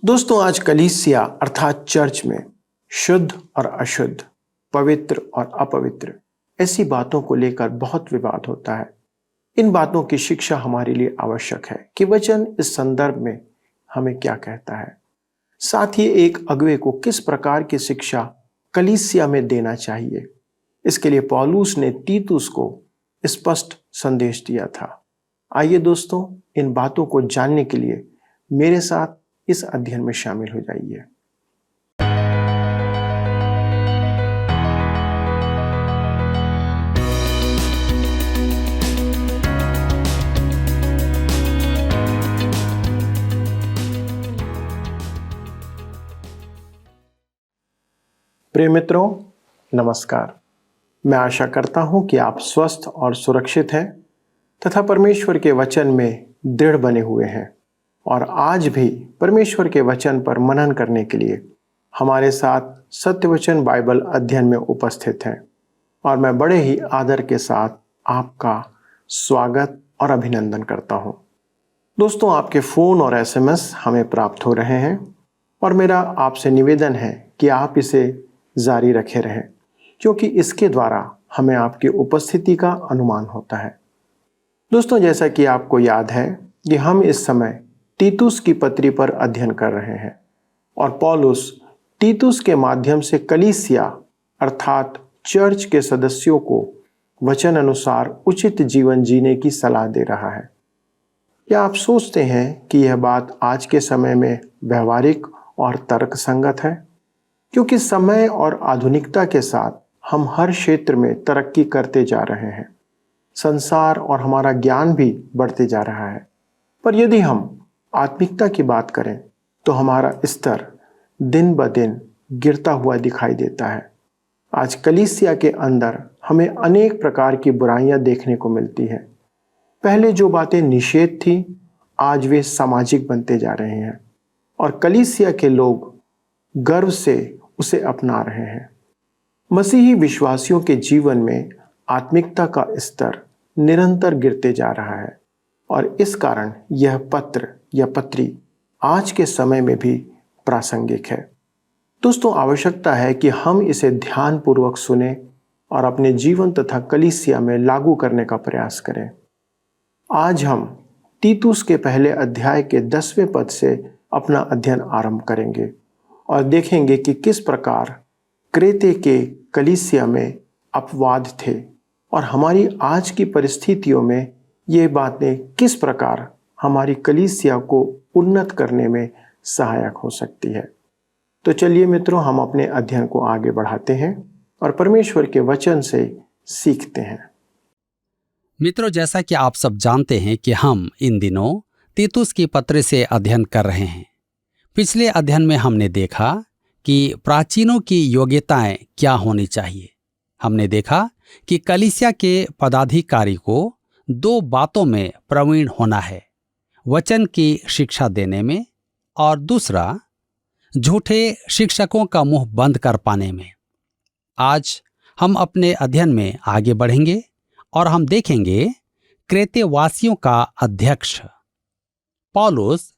दोस्तों, आज कलीसिया अर्थात चर्च में शुद्ध और अशुद्ध, पवित्र और अपवित्र, ऐसी बातों को लेकर बहुत विवाद होता है। इन बातों की शिक्षा हमारे लिए आवश्यक है कि वचन इस संदर्भ में हमें क्या कहता है। साथ ही एक अगुवे को किस प्रकार की शिक्षा कलीसिया में देना चाहिए, इसके लिए पौलुस ने तीतुस को स्पष्ट संदेश दिया था। आइए दोस्तों, इन बातों को जानने के लिए मेरे साथ इस अध्ययन में शामिल हो जाइए। प्रिय मित्रों, नमस्कार। मैं आशा करता हूं कि आप स्वस्थ और सुरक्षित हैं तथा परमेश्वर के वचन में दृढ़ बने हुए हैं और आज भी परमेश्वर के वचन पर मनन करने के लिए हमारे साथ सत्यवचन बाइबल अध्ययन में उपस्थित हैं। और मैं बड़े ही आदर के साथ आपका स्वागत और अभिनंदन करता हूं। दोस्तों, आपके फ़ोन और एसएमएस हमें प्राप्त हो रहे हैं और मेरा आपसे निवेदन है कि आप इसे जारी रखे रहें, क्योंकि इसके द्वारा हमें आपकी उपस्थिति का अनुमान होता है। दोस्तों, जैसा कि आपको याद है कि हम इस समय तीतुस की पत्री पर अध्ययन कर रहे हैं और पौलुस तीतुस के माध्यम से कलीसिया अर्थात चर्च के सदस्यों को वचन अनुसार उचित जीवन जीने की सलाह दे रहा है। क्या आप सोचते हैं कि यह बात आज के समय में व्यवहारिक और तर्कसंगत है? क्योंकि समय और आधुनिकता के साथ हम हर क्षेत्र में तरक्की करते जा रहे हैं। संसार और हमारा ज्ञान भी बढ़ते जा रहा है। पर यदि हम आत्मिकता की बात करें तो हमारा स्तर दिन ब दिन गिरता हुआ दिखाई देता है। आज कलीसिया के अंदर हमें अनेक प्रकार की बुराइयां देखने को मिलती हैं। पहले जो बातें निषेध थी, आज वे सामाजिक बनते जा रहे हैं और कलीसिया के लोग गर्व से उसे अपना रहे हैं। मसीही विश्वासियों के जीवन में आत्मिकता का स्तर निरंतर गिरते जा रहा है और इस कारण यह पत्र या पत्री आज के समय में भी प्रासंगिक है। दोस्तों, आवश्यकता है कि हम इसे ध्यानपूर्वक सुने और अपने जीवन तथा कलीसिया में लागू करने का प्रयास करें। आज हम तीतुस के पहले अध्याय के 10वें पद से अपना अध्ययन आरंभ करेंगे और देखेंगे कि किस प्रकार क्रेते के कलीसिया में अपवाद थे और हमारी आज की परिस्थितियों में ये बातें किस प्रकार हमारी कलीसिया को उन्नत करने में सहायक हो सकती है। तो चलिए मित्रों, हम अपने अध्ययन को आगे बढ़ाते हैं और परमेश्वर के वचन से सीखते हैं। मित्रों, जैसा कि आप सब जानते हैं कि हम इन दिनों तीतुस की पत्र से अध्ययन कर रहे हैं। पिछले अध्ययन में हमने देखा कि प्राचीनों की योग्यताएं क्या होनी चाहिए। हमने देखा कि कलीसिया के पदाधिकारी को 2 बातों में प्रवीण होना है, वचन की शिक्षा देने में और दूसरा झूठे शिक्षकों का मुंह बंद कर पाने में। आज हम अपने अध्ययन में आगे बढ़ेंगे और हम देखेंगे क्रेते वासियों का अध्यक्ष। पौलुस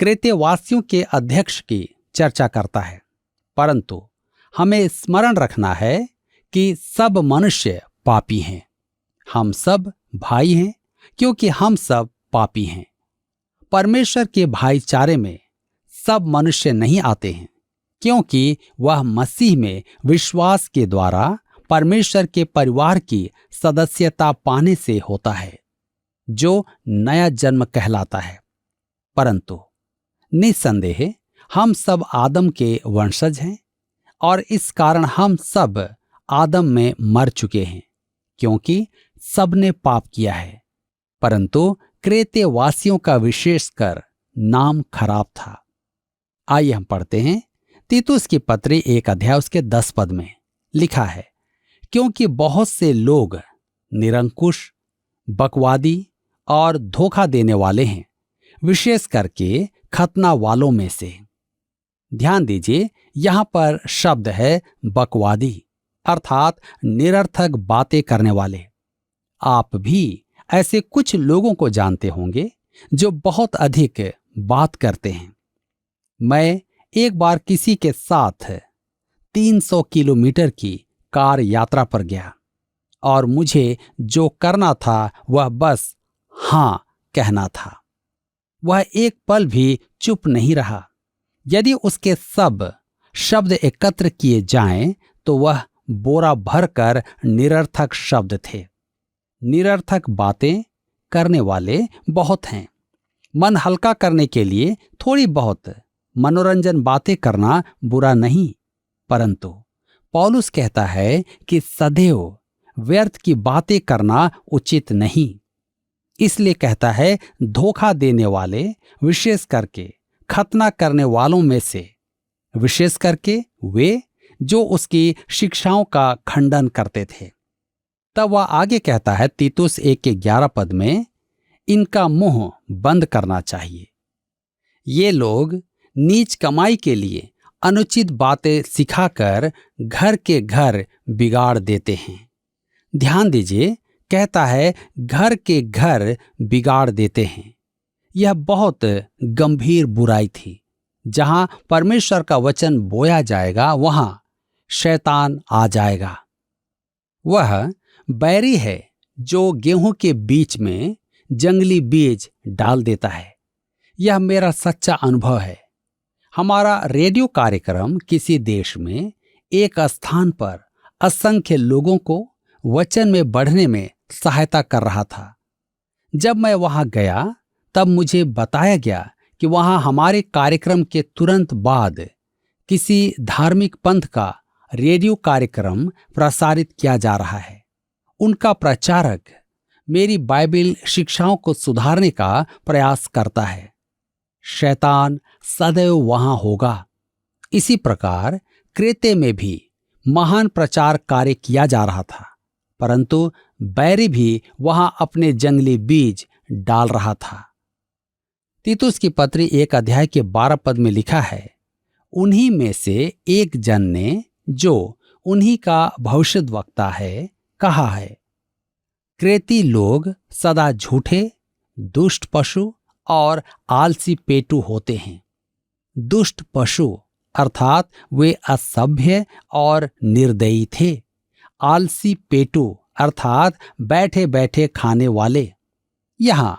क्रेते वासियों के अध्यक्ष की चर्चा करता है, परंतु हमें स्मरण रखना है कि सब मनुष्य पापी हैं। हम सब भाई हैं क्योंकि हम सब पापी हैं। परमेश्वर के भाईचारे में सब मनुष्य नहीं आते हैं, क्योंकि वह मसीह में विश्वास के द्वारा परमेश्वर के परिवार की सदस्यता पाने से होता है, जो नया जन्म कहलाता है। परंतु निस्संदेह हम सब आदम के वंशज हैं और इस कारण हम सब आदम में मर चुके हैं, क्योंकि सबने पाप किया है। परंतु क्रेते वासियों का विशेषकर नाम खराब था। आइए हम पढ़ते हैं तीतुस की पत्री 1 अध्याय उसके 10 पद में लिखा है, क्योंकि बहुत से लोग निरंकुश, बकवादी और धोखा देने वाले हैं, विशेष करके खतना वालों में से। ध्यान दीजिए, यहां पर शब्द है बकवादी, अर्थात निरर्थक बातें करने वाले। आप भी ऐसे कुछ लोगों को जानते होंगे जो बहुत अधिक बात करते हैं। मैं एक बार किसी के साथ 300 किलोमीटर की कार यात्रा पर गया और मुझे जो करना था वह बस हाँ कहना था। वह एक पल भी चुप नहीं रहा। यदि उसके सब शब्द एकत्र किए जाएं तो वह बोरा भरकर निरर्थक शब्द थे। निरर्थक बातें करने वाले बहुत हैं। मन हल्का करने के लिए थोड़ी बहुत मनोरंजन बातें करना बुरा नहीं, परंतु पौलुस कहता है कि सदैव व्यर्थ की बातें करना उचित नहीं। इसलिए कहता है, धोखा देने वाले, विशेष करके खतना करने वालों में से, विशेष करके वे जो उसकी शिक्षाओं का खंडन करते थे। तब वह आगे कहता है तीतुस 1:11 में, इनका मुंह बंद करना चाहिए। ये लोग नीच कमाई के लिए अनुचित बातें सिखाकर घर के घर बिगाड़ देते हैं। ध्यान दीजिए, कहता है घर के घर बिगाड़ देते हैं। यह बहुत गंभीर बुराई थी। जहां परमेश्वर का वचन बोया जाएगा वहां शैतान आ जाएगा। वह बैरी है जो गेहूं के बीच में जंगली बीज डाल देता है। यह मेरा सच्चा अनुभव है। हमारा रेडियो कार्यक्रम किसी देश में एक स्थान पर असंख्य लोगों को वचन में बढ़ने में सहायता कर रहा था। जब मैं वहां गया तब मुझे बताया गया कि वहां हमारे कार्यक्रम के तुरंत बाद किसी धार्मिक पंथ का रेडियो कार्यक्रम प्रसारित किया जा रहा है। उनका प्रचारक मेरी बाइबल शिक्षाओं को सुधारने का प्रयास करता है। शैतान सदैव वहां होगा। इसी प्रकार क्रेते में भी महान प्रचार कार्य किया जा रहा था, परंतु बैरी भी वहां अपने जंगली बीज डाल रहा था। तीतुस की पत्री 1:12 में लिखा है, उन्हीं में से एक जन ने, जो उन्हीं का भविष्यद्वक्ता है, कहा है, क्रेती लोग सदा झूठे, दुष्ट पशु और आलसी पेटू होते हैं। दुष्ट पशु अर्थात वे असभ्य और निर्दयी थे। आलसी पेटू अर्थात बैठे बैठे खाने वाले। यहां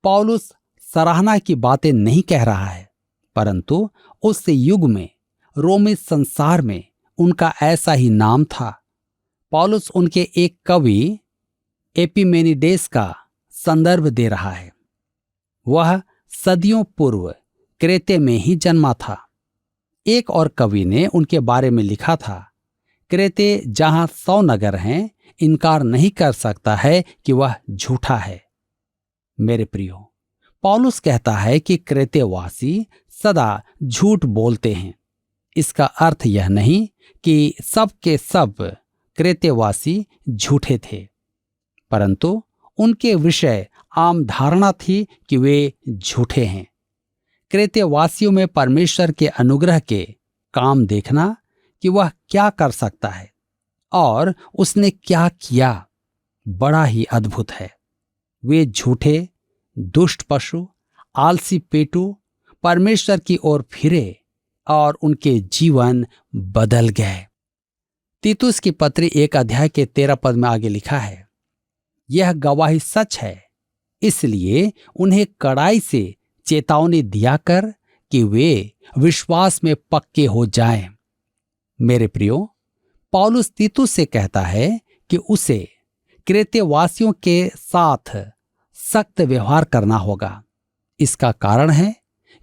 पौलुस सराहना की बातें नहीं कह रहा है, परंतु उस युग में रोमी संसार में उनका ऐसा ही नाम था। पौलुस उनके एक कवि एपिमेनिडेस का संदर्भ दे रहा है। वह सदियों पूर्व क्रेते में ही जन्मा था। एक और कवि ने उनके बारे में लिखा था, क्रेते जहां 100 नगर हैं, इनकार नहीं कर सकता है कि वह झूठा है। मेरे प्रियो, पौलुस कहता है कि क्रेतेवासी सदा झूठ बोलते हैं। इसका अर्थ यह नहीं कि सब के सब क्रेतेवासी झूठे थे, परंतु उनके विषय आम धारणा थी कि वे झूठे हैं। क्रेतेवासियों में परमेश्वर के अनुग्रह के काम देखना कि वह क्या कर सकता है और उसने क्या किया, बड़ा ही अद्भुत है। वे झूठे, दुष्ट पशु, आलसी पेटू परमेश्वर की ओर फिरे और उनके जीवन बदल गए। तीतुस की पत्री 1:13 में आगे लिखा है, यह गवाही सच है, इसलिए उन्हें कड़ाई से चेतावनी दिया कर कि वे विश्वास में पक्के हो जाएं। मेरे प्रियो, पौलुस तीतुस से कहता है कि उसे क्रेतेवासियों के साथ सख्त व्यवहार करना होगा। इसका कारण है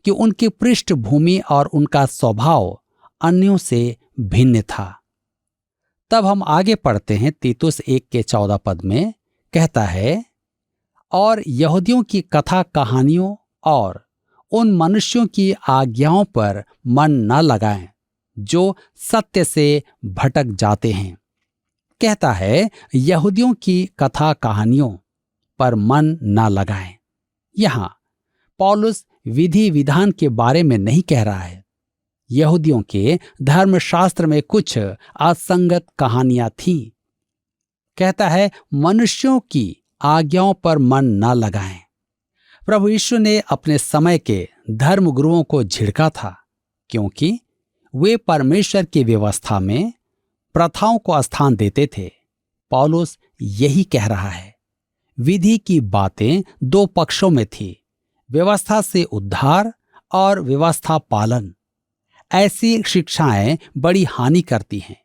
कि उनकी पृष्ठभूमि और उनका स्वभाव अन्यों से भिन्न था। तब हम आगे पढ़ते हैं। तीतुस 1:14 में कहता है, और यहूदियों की कथा कहानियों और उन मनुष्यों की आज्ञाओं पर मन न लगाएं जो सत्य से भटक जाते हैं। कहता है यहूदियों की कथा कहानियों पर मन न लगाएं। यहां पौलुस विधि विधान के बारे में नहीं कह रहा है। यहूदियों के धर्मशास्त्र में कुछ असंगत कहानियां थीं। कहता है मनुष्यों की आज्ञाओं पर मन न लगाएं। प्रभु यीशु ने अपने समय के धर्मगुरुओं को झिड़का था। क्योंकि वे परमेश्वर की व्यवस्था में प्रथाओं को स्थान देते थे। पौलुस यही कह रहा है। विधि की बातें दो पक्षों में थी, व्यवस्था से उद्धार और व्यवस्था पालन। ऐसी शिक्षाएं बड़ी हानि करती हैं।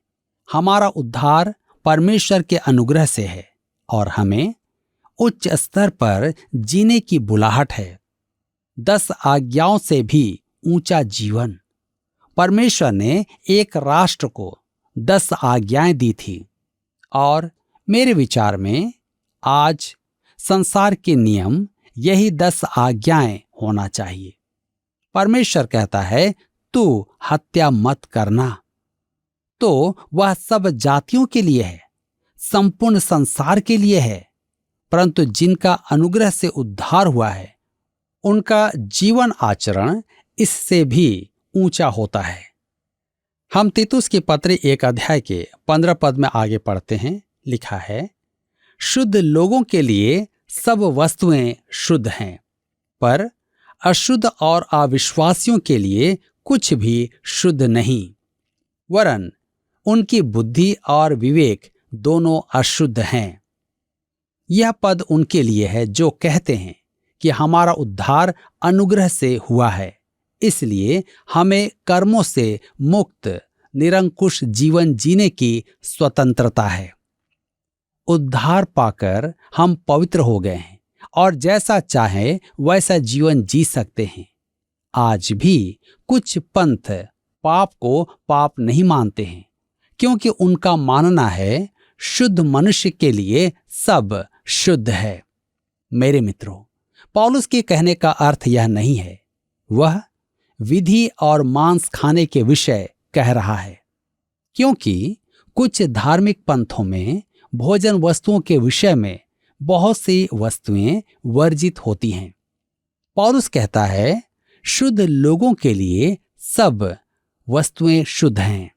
हमारा उद्धार परमेश्वर के अनुग्रह से है और हमें उच्च स्तर पर जीने की बुलाहट है। 10 आज्ञाओं से भी ऊंचा जीवन। परमेश्वर ने एक राष्ट्र को 10 आज्ञाएं दी थी और मेरे विचार में आज संसार के नियम यही 10 आज्ञाएं होना चाहिए। परमेश्वर कहता है, तू हत्या मत करना। तो वह सब जातियों के लिए है, संपूर्ण संसार के लिए है, परंतु जिनका अनुग्रह से उद्धार हुआ है उनका जीवन आचरण इससे भी ऊंचा होता है। हम तीतुस की पत्री 1 अध्याय के 15 पद में आगे पढ़ते हैं। लिखा है, शुद्ध लोगों के लिए सब वस्तुएं शुद्ध हैं, पर अशुद्ध और अविश्वासियों के लिए कुछ भी शुद्ध नहीं, वरन उनकी बुद्धि और विवेक दोनों अशुद्ध हैं। यह पद उनके लिए है जो कहते हैं कि हमारा उद्धार अनुग्रह से हुआ है, इसलिए हमें कर्मों से मुक्त निरंकुश जीवन जीने की स्वतंत्रता है। उद्धार पाकर हम पवित्र हो गए हैं और जैसा चाहे वैसा जीवन जी सकते हैं। आज भी कुछ पंथ पाप को पाप नहीं मानते हैं, क्योंकि उनका मानना है शुद्ध मनुष्य के लिए सब शुद्ध है। मेरे मित्रों, पौलुस के कहने का अर्थ यह नहीं है। वह विधि और मांस खाने के विषय कह रहा है, क्योंकि कुछ धार्मिक पंथों में भोजन वस्तुओं के विषय में बहुत सी वस्तुएं वर्जित होती हैं। पौलुस कहता है, शुद्ध लोगों के लिए सब वस्तुएं शुद्ध हैं।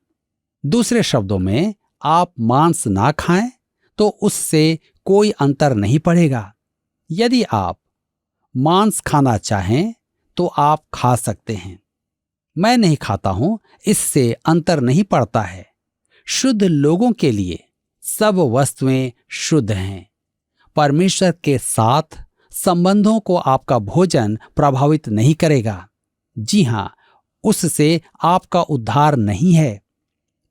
दूसरे शब्दों में, आप मांस ना खाएं तो उससे कोई अंतर नहीं पड़ेगा। यदि आप मांस खाना चाहें तो आप खा सकते हैं। मैं नहीं खाता हूं, इससे अंतर नहीं पड़ता है। शुद्ध लोगों के लिए सब वस्तुएं शुद्ध हैं। परमेश्वर के साथ संबंधों को आपका भोजन प्रभावित नहीं करेगा। जी हां, उससे आपका उद्धार नहीं है।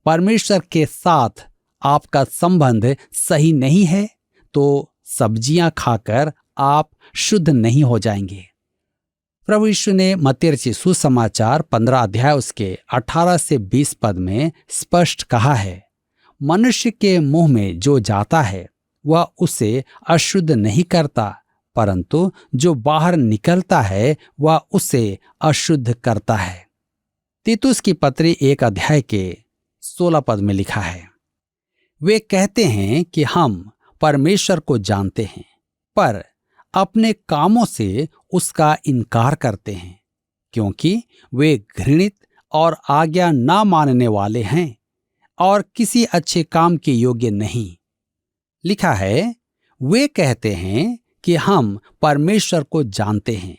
परमेश्वर के साथ आपका संबंध सही नहीं है तो सब्जियां खाकर आप शुद्ध नहीं हो जाएंगे। प्रभु यीशु ने मत्ती रचित सुसमाचार 15 अध्याय उसके 18 से 20 पद में स्पष्ट कहा है, मनुष्य के मुंह में जो जाता है वह उसे अशुद्ध नहीं करता, परंतु जो बाहर निकलता है वह उसे अशुद्ध करता है। तीतुस की पत्री 1 अध्याय के 16 पद में लिखा है, वे कहते हैं कि हम परमेश्वर को जानते हैं, पर अपने कामों से उसका इनकार करते हैं, क्योंकि वे घृणित और आज्ञा ना मानने वाले हैं और किसी अच्छे काम के योग्य नहीं। लिखा है, वे कहते हैं कि हम परमेश्वर को जानते हैं,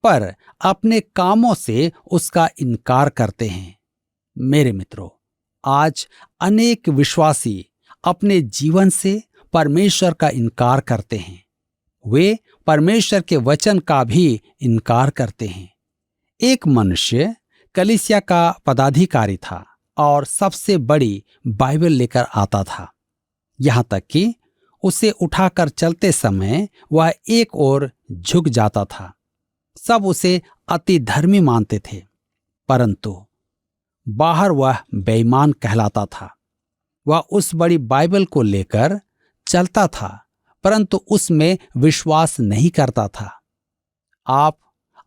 पर अपने कामों से उसका इनकार करते हैं। मेरे मित्रों, आज अनेक विश्वासी अपने जीवन से परमेश्वर का इनकार करते हैं। वे परमेश्वर के वचन का भी इनकार करते हैं। एक मनुष्य कलीसिया का पदाधिकारी था और सबसे बड़ी बाइबल लेकर आता था, यहां तक कि उसे उठाकर चलते समय वह एक ओर झुक जाता था। सब उसे अति धर्मी मानते थे, परंतु बाहर वह बेईमान कहलाता था। वह उस बड़ी बाइबल को लेकर चलता था, परंतु उसमें विश्वास नहीं करता था। आप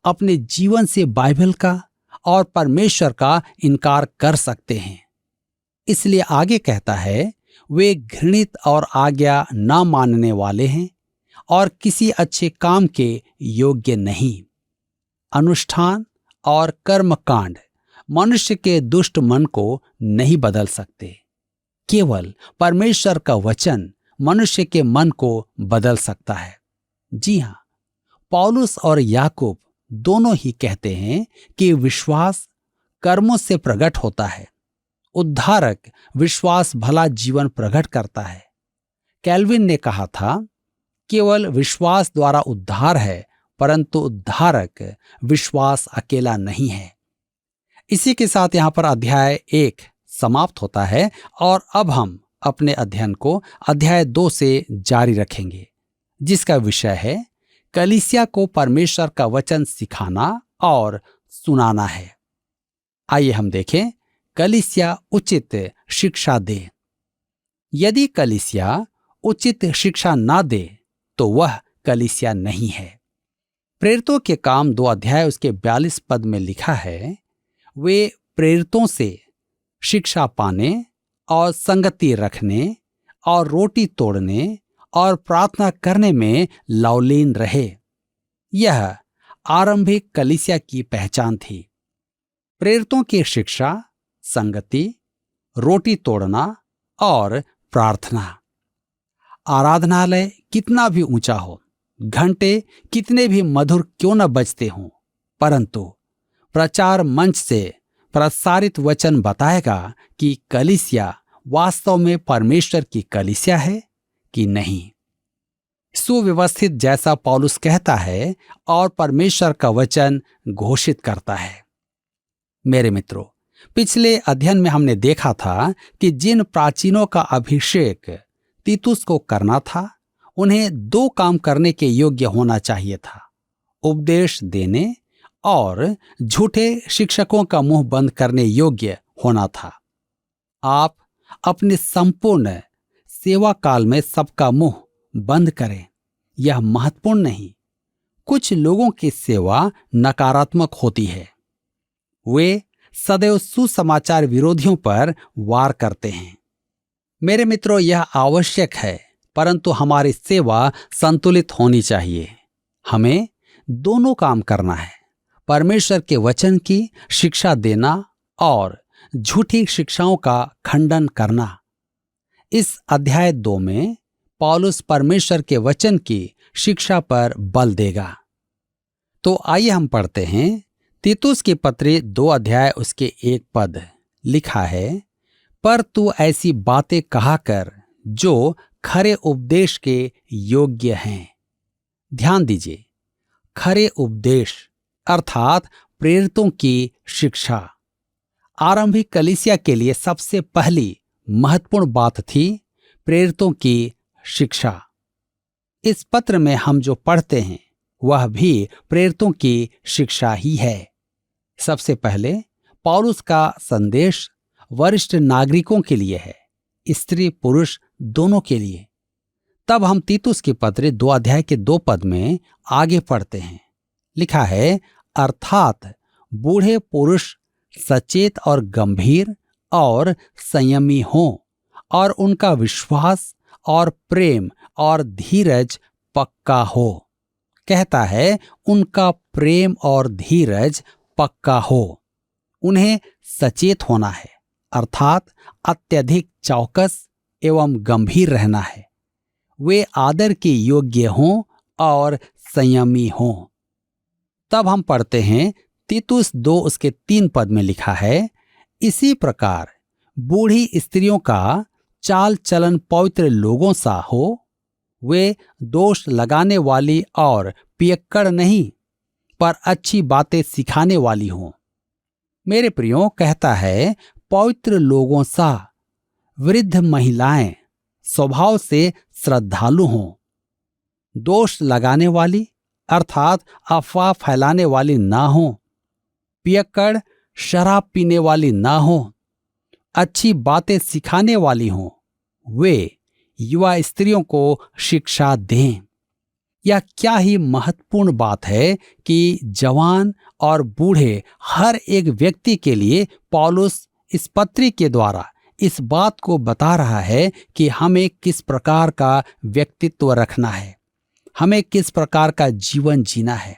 अपने जीवन से बाइबल का और परमेश्वर का इनकार कर सकते हैं। इसलिए आगे कहता है, वे घृणित और आज्ञा ना मानने वाले हैं और किसी अच्छे काम के योग्य नहीं। अनुष्ठान और कर्मकांड मनुष्य के दुष्ट मन को नहीं बदल सकते। केवल परमेश्वर का वचन मनुष्य के मन को बदल सकता है। जी हां, पौलुस और याकूब दोनों ही कहते हैं कि विश्वास, कर्मों से प्रकट होता है। उद्धारक विश्वास भला जीवन प्रकट करता है। कैल्विन ने कहा था, केवल विश्वास द्वारा उद्धार है, परंतु उद्धारक विश्वास अकेला नहीं है। इसी के साथ यहाँ पर अध्याय 1 समाप्त होता है और अब हम अपने अध्ययन को अध्याय 2 से जारी रखेंगे, जिसका विषय है कलीसिया को परमेश्वर का वचन सिखाना और सुनाना है। आइए हम देखें, कलीसिया उचित शिक्षा दे। यदि कलीसिया उचित शिक्षा ना दे तो वह कलीसिया नहीं है। प्रेरितों के काम 2 अध्याय उसके 42 पद में लिखा है, वे प्रेरितों से शिक्षा पाने और संगति रखने और रोटी तोड़ने और प्रार्थना करने में लवलीन रहे। यह आरंभिक कलीसिया की पहचान थी। प्रेरितों की शिक्षा, संगति, रोटी तोड़ना और प्रार्थना। आराधनालय कितना भी ऊंचा हो, घंटे कितने भी मधुर क्यों न बजते हों, परंतु प्रचार मंच से प्रसारित वचन बताएगा कि कलीसिया वास्तव में परमेश्वर की कलीसिया है कि नहीं। सुव्यवस्थित जैसा पौलुस कहता है और परमेश्वर का वचन घोषित करता है। मेरे मित्रों, पिछले अध्ययन में हमने देखा था कि जिन प्राचीनों का अभिषेक तीतुस को करना था, उन्हें 2 काम करने के योग्य होना चाहिए था, उपदेश देने और झूठे शिक्षकों का मुंह बंद करने योग्य होना था। आप अपने संपूर्ण सेवा काल में सबका मुंह बंद करें, यह महत्वपूर्ण नहीं। कुछ लोगों की सेवा नकारात्मक होती है। वे सदैव सुसमाचार विरोधियों पर वार करते हैं। मेरे मित्रों, यह आवश्यक है, परंतु हमारी सेवा संतुलित होनी चाहिए। हमें दोनों काम करना है, परमेश्वर के वचन की शिक्षा देना और झूठी शिक्षाओं का खंडन करना। इस अध्याय 2 में पौलुस परमेश्वर के वचन की शिक्षा पर बल देगा। तो आइए हम पढ़ते हैं तीतुस की पत्री 2 अध्याय उसके 1 पद। लिखा है, पर तू ऐसी बातें कहा कर जो खरे उपदेश के योग्य हैं। ध्यान दीजिए, खरे उपदेश अर्थात प्रेरितों की शिक्षा। आरंभिक कलीसिया के लिए सबसे पहली महत्वपूर्ण बात थी प्रेरितों की शिक्षा। इस पत्र में हम जो पढ़ते हैं वह भी प्रेरितों की शिक्षा ही है। सबसे पहले पौलुस का संदेश वरिष्ठ नागरिकों के लिए है, स्त्री पुरुष दोनों के लिए। तब हम तीतुस की पत्री 2 अध्याय के 2 पद में आगे पढ़ते हैं। लिखा है, अर्थात बूढ़े पुरुष सचेत और गंभीर और संयमी हों और उनका विश्वास और प्रेम और धीरज पक्का हो। कहता है, उनका प्रेम और धीरज पक्का हो। उन्हें सचेत होना है, अर्थात अत्यधिक चौकस एवं गंभीर रहना है। वे आदर के योग्य हों और संयमी हों। तब हम पढ़ते हैं तीतुस 2 उसके 3 पद में लिखा है, इसी प्रकार बूढ़ी स्त्रियों का चाल चलन पवित्र लोगों सा हो। वे दोष लगाने वाली और पियक्कड़ नहीं, पर अच्छी बातें सिखाने वाली हों। मेरे प्रियो, कहता है पवित्र लोगों सा। वृद्ध महिलाएं स्वभाव से श्रद्धालु हों, दोष लगाने वाली अर्थात अफवाह फैलाने वाली ना हो, पियक्कड़ शराब पीने वाली ना हो, अच्छी बातें सिखाने वाली हों। वे युवा स्त्रियों को शिक्षा दें। यह क्या ही महत्वपूर्ण बात है कि जवान और बूढ़े हर एक व्यक्ति के लिए पौलुस इस पत्री के द्वारा इस बात को बता रहा है कि हमें किस प्रकार का व्यक्तित्व रखना है, हमें किस प्रकार का जीवन जीना है।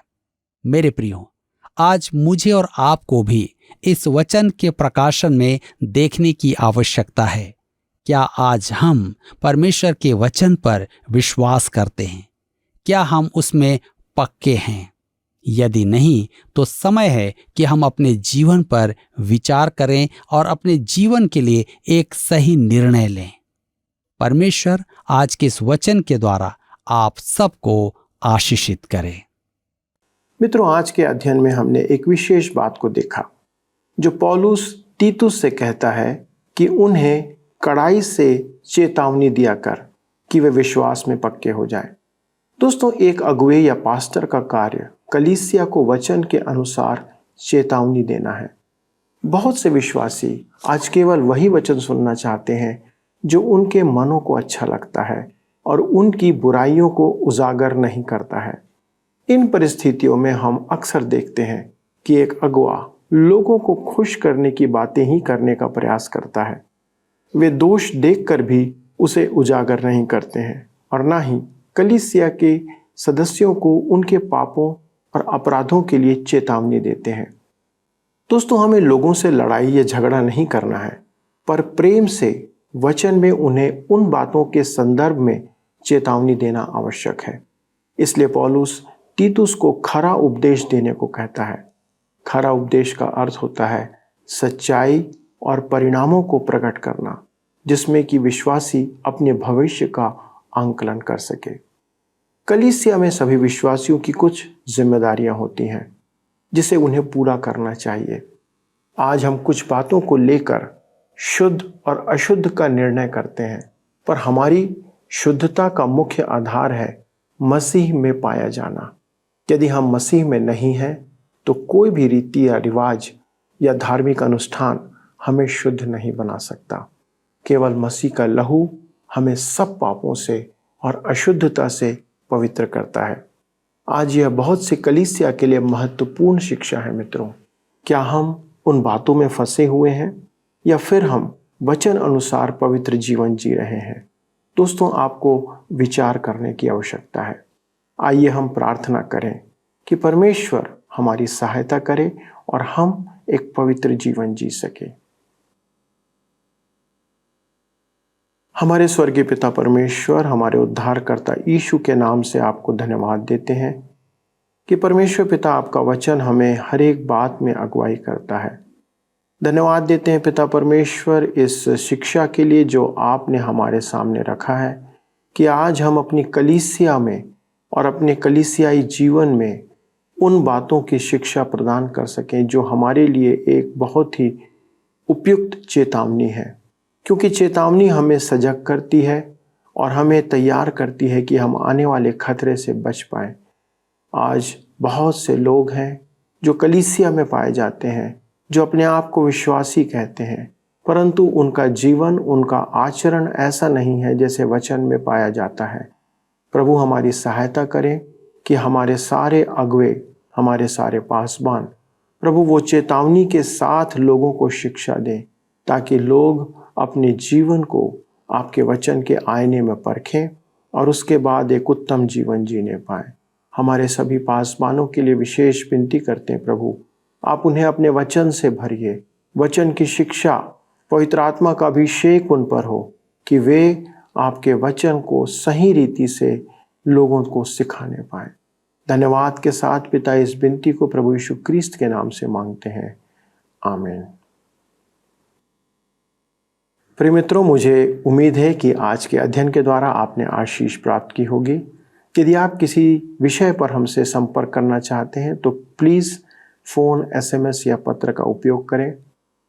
मेरे प्रियो, आज मुझे और आपको भी इस वचन के प्रकाशन में देखने की आवश्यकता है। क्या आज हम परमेश्वर के वचन पर विश्वास करते हैं? क्या हम उसमें पक्के हैं? यदि नहीं तो समय है कि हम अपने जीवन पर विचार करें और अपने जीवन के लिए एक सही निर्णय लें। परमेश्वर आज के इस वचन के द्वारा आप सबको आशीषित करे। मित्रों, आज के अध्ययन में हमने एक विशेष बात को देखा जो पौलुस तीतुस से कहता है कि उन्हें कड़ाई से चेतावनी दिया कर कि वे विश्वास में पक्के हो जाएं। दोस्तों, एक अगुवे या पास्टर का कार्य कलीसिया को वचन के अनुसार चेतावनी देना है। बहुत से विश्वासी आज केवल वही वचन सुनना चाहते हैं जो उनके मनों को अच्छा लगता है और उनकी बुराइयों को उजागर नहीं करता है। इन परिस्थितियों में हम अक्सर देखते हैं कि एक अगुवा लोगों को खुश करने की बातें ही करने का प्रयास करता है। वे दोष देखकर भी उसे उजागर नहीं करते हैं और ना ही कलीसिया के सदस्यों को उनके पापों और अपराधों के लिए चेतावनी देते हैं। दोस्तों, हमें लोगों से लड़ाई या झगड़ा नहीं करना है, पर प्रेम से वचन में उन्हें उन बातों के संदर्भ में चेतावनी देना आवश्यक है। इसलिए पौलुस तीतुस को खरा उपदेश देने को कहता है। खरा उपदेश का अर्थ होता है सच्चाई और परिणामों को प्रकट करना, जिसमें कि विश्वासी अपने भविष्य का आंकलन कर सके। कलीसिया में सभी विश्वासियों की कुछ जिम्मेदारियां होती हैं जिसे उन्हें पूरा करना चाहिए। आज हम कुछ बातों को लेकर शुद्ध और अशुद्ध का निर्णय करते हैं, पर हमारी शुद्धता का मुख्य आधार है मसीह में पाया जाना। यदि हम मसीह में नहीं हैं तो कोई भी रीति या रिवाज या धार्मिक अनुष्ठान हमें शुद्ध नहीं बना सकता। केवल मसीह का लहू हमें सब पापों से और अशुद्धता से पवित्र करता है। आज यह बहुत सी कलीसिया के लिए महत्वपूर्ण शिक्षा है। मित्रों, क्या हम उन बातों में फंसे हुए हैं या फिर हम वचन अनुसार पवित्र जीवन जी रहे हैं? दोस्तों, आपको विचार करने की आवश्यकता है। आइए हम प्रार्थना करें कि परमेश्वर हमारी सहायता करे और हम एक पवित्र जीवन जी सके। हमारे स्वर्गीय पिता परमेश्वर, हमारे उद्धारकर्ता यीशु के नाम से आपको धन्यवाद देते हैं कि परमेश्वर पिता, आपका वचन हमें हर एक बात में अगुवाई करता है। धन्यवाद देते हैं पिता परमेश्वर इस शिक्षा के लिए जो आपने हमारे सामने रखा है कि आज हम अपनी कलीसिया में और अपने कलीसियाई जीवन में उन बातों की शिक्षा प्रदान कर सकें जो हमारे लिए एक बहुत ही उपयुक्त चेतावनी है, क्योंकि चेतावनी हमें सजग करती है और हमें तैयार करती है कि हम आने वाले खतरे से बच पाएं। आज बहुत से लोग हैं जो कलीसिया में पाए जाते हैं, जो अपने आप को विश्वासी कहते हैं, परंतु उनका जीवन, उनका आचरण ऐसा नहीं है जैसे वचन में पाया जाता है। प्रभु, हमारी सहायता करें कि हमारे सारे अगुवे, हमारे सारे पासबान, प्रभु वो चेतावनी के साथ लोगों को शिक्षा दें ताकि लोग अपने जीवन को आपके वचन के आईने में परखें और उसके बाद एक उत्तम जीवन जीने पाएं। हमारे सभी पासबानों के लिए विशेष विनती करते हैं प्रभु, आप उन्हें अपने वचन से भरिए। वचन की शिक्षा, पवित्र आत्मा का अभिषेक उन पर हो कि वे आपके वचन को सही रीति से लोगों को सिखाने पाएं। धन्यवाद के साथ पिता इस विनती को प्रभु यीशु क्रिस्त के नाम से मांगते हैं, आमीन। प्रिय मित्रों, मुझे उम्मीद है कि आज के अध्ययन के द्वारा आपने आशीष प्राप्त की होगी। यदि आप किसी विषय पर हमसे संपर्क करना चाहते हैं तो प्लीज़ फ़ोन, SMS या पत्र का उपयोग करें।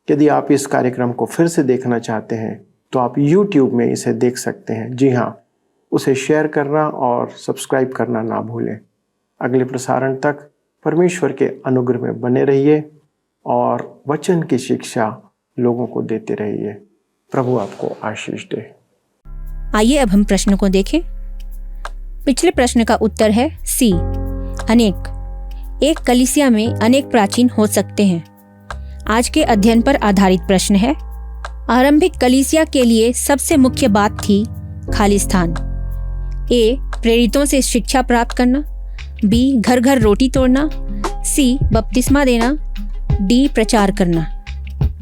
यदि आप इस कार्यक्रम को फिर से देखना चाहते हैं तो आप YouTube में इसे देख सकते हैं। जी हाँ, उसे शेयर करना और सब्सक्राइब करना ना भूलें। अगले प्रसारण तक परमेश्वर के अनुग्रह में बने रहिए और वचन की शिक्षा लोगों को देते रहिए। प्रभु आपको आशीष दे। आइए अब हम प्रश्न को देखें। पिछले प्रश्न का उत्तर है सी, अनेक। एक कलीसिया में अनेक प्राचीन हो सकते हैं। आज के अध्ययन पर आधारित प्रश्न है, आरंभिक कलीसिया के लिए सबसे मुख्य बात थी खाली स्थान। ए, प्रेरितों से शिक्षा प्राप्त करना, बी, घर घर रोटी तोड़ना, सी, बपतिस्मा देना, डी, प्रचार करना।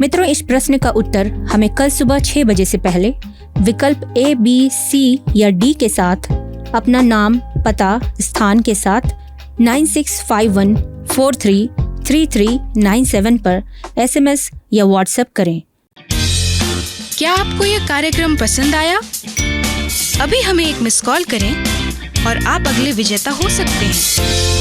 मित्रों, इस प्रश्न का उत्तर हमें कल सुबह 6 बजे से पहले विकल्प A, B, C या D के साथ अपना नाम, पता, स्थान के साथ 9651433397 पर SMS या WhatsApp करें। क्या आपको यह कार्यक्रम पसंद आया? अभी हमें एक मिस कॉल करें और आप अगले विजेता हो सकते हैं।